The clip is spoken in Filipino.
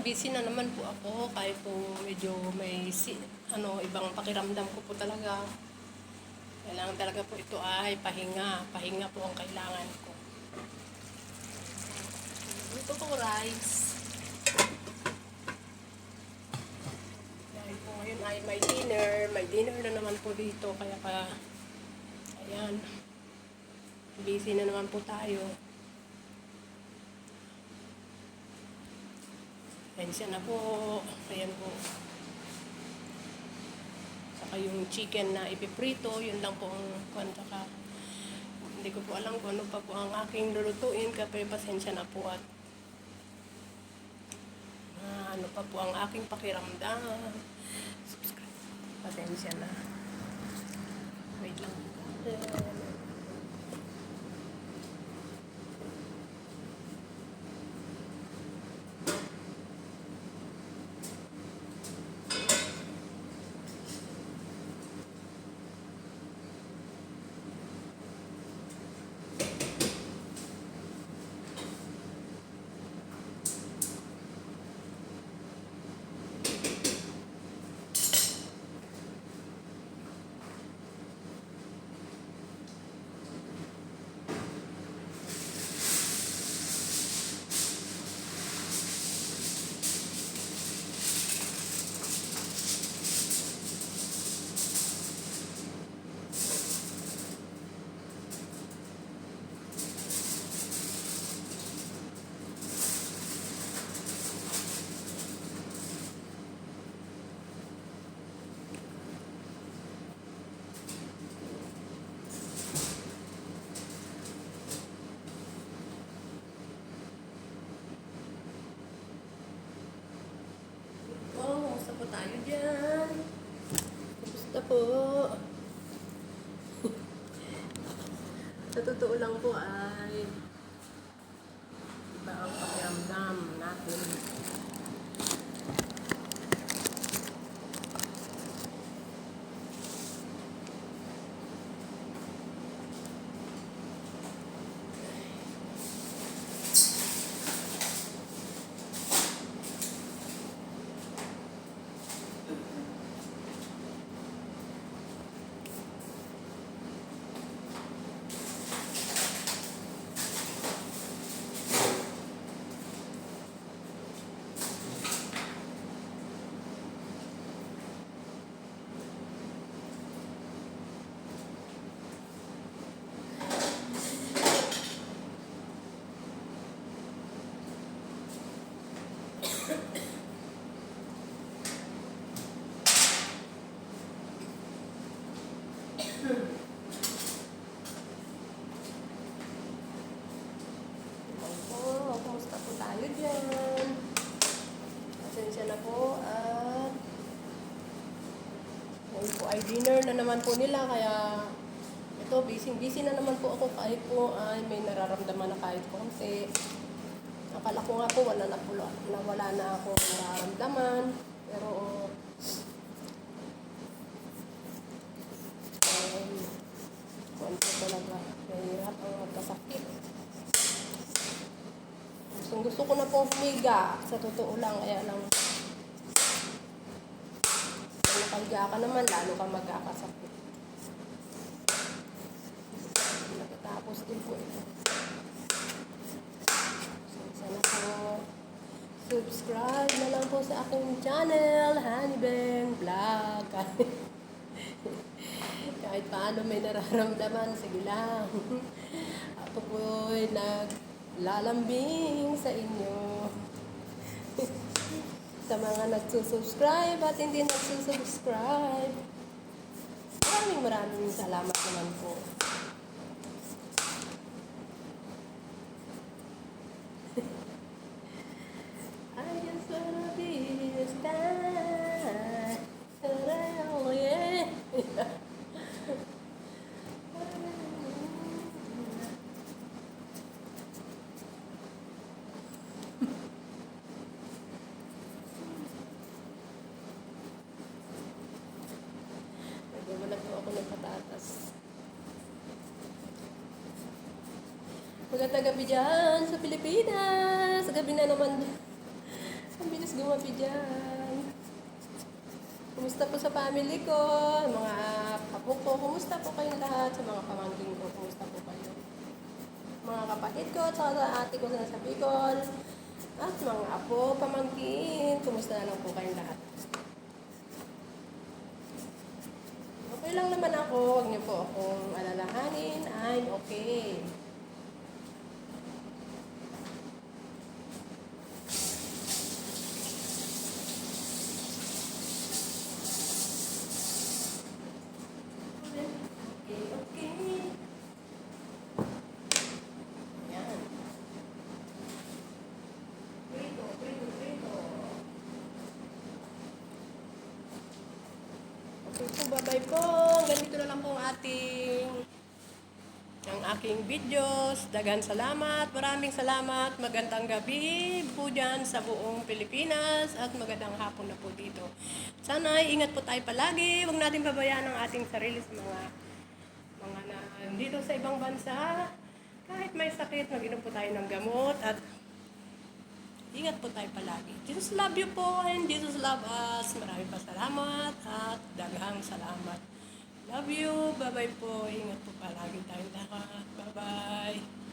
busy na naman po ako kahit po medyo may ibang pakiramdam ko po talaga. Kailangan talaga po ito ay pahinga. Pahinga po ang kailangan ko. Ito po rice. Dahil po ngayon ay may dinner. May dinner na naman po dito. Kaya ayan. Busy na naman po tayo. Pensya na po. Ayan po. Saka yung chicken na ipiprito, yun lang po ang kwanta. Hindi ko po alam kung ano pa po ang aking lulutuin. Kaya pasensya na po at ano pa po ang aking pakiramdam. Subscribe. Pasensya na. Wait lang. Tayo dyan. Gusto po. Sa totoo lang po ay iba ang pakiramdam natin. Kumusta po tayo dyan? Pasensya na po at ngayon po ay dinner na naman po nila kaya ito busy na naman po ako kahit po ay may nararamdaman na kahit konti. Akala ko nga po wala na ako nararamdaman pero konti talaga mahirap ang magkasakit. Gusto ko na pong humiga. Sa totoo lang, kaya lang kung nakahiga ka naman, lalo kang magkakasakit. Nakatapos din po ito. Sana po subscribe na lang po sa aking channel, Honeybang Vlog. Kahit paano may nararamdaman, sige lang. Ako po'y lalambing sa inyo. Sa mga nagsusubscribe at hindi nagsusubscribe, maraming salamat naman po. I just wanna be a star. Oh yeah. Nagbabalag po ako ng patatas. Magandang gabi dyan sa Pilipinas. Gabi na naman. Ang bilis Please, gumabi dyan. Kumusta po sa family ko, mga apo ko, kumusta po kayong lahat, sa mga pamangkin ko, kumusta po kayo? Mga kapatid ko, at saka sa ate ko na sa Bicol, at mga apo, pamangkin, kumusta na lang po kayong lahat? Okay lang naman ako, huwag niyo po akong alalahanin, I'm okay. Okay, okay. Yan. Prito, prito, prito. Okay po, bye-bye po. Ganito na lang po ang aking videos. Dagan salamat, maraming salamat. Magandang gabi po dyan sa buong Pilipinas at magandang hapon na po dito. Sana ingat po tayo palagi. Huwag natin pabayaan ang ating sarili sa mga na dito sa ibang bansa. Kahit may sakit, mag-inom po tayo ng gamot at ingat po tayo palagi. Jesus love you po and Jesus love us. Maraming salamat at daghang salamat. Love you. Bye-bye po. Ingat po palagi tayong lahat. Bye-bye.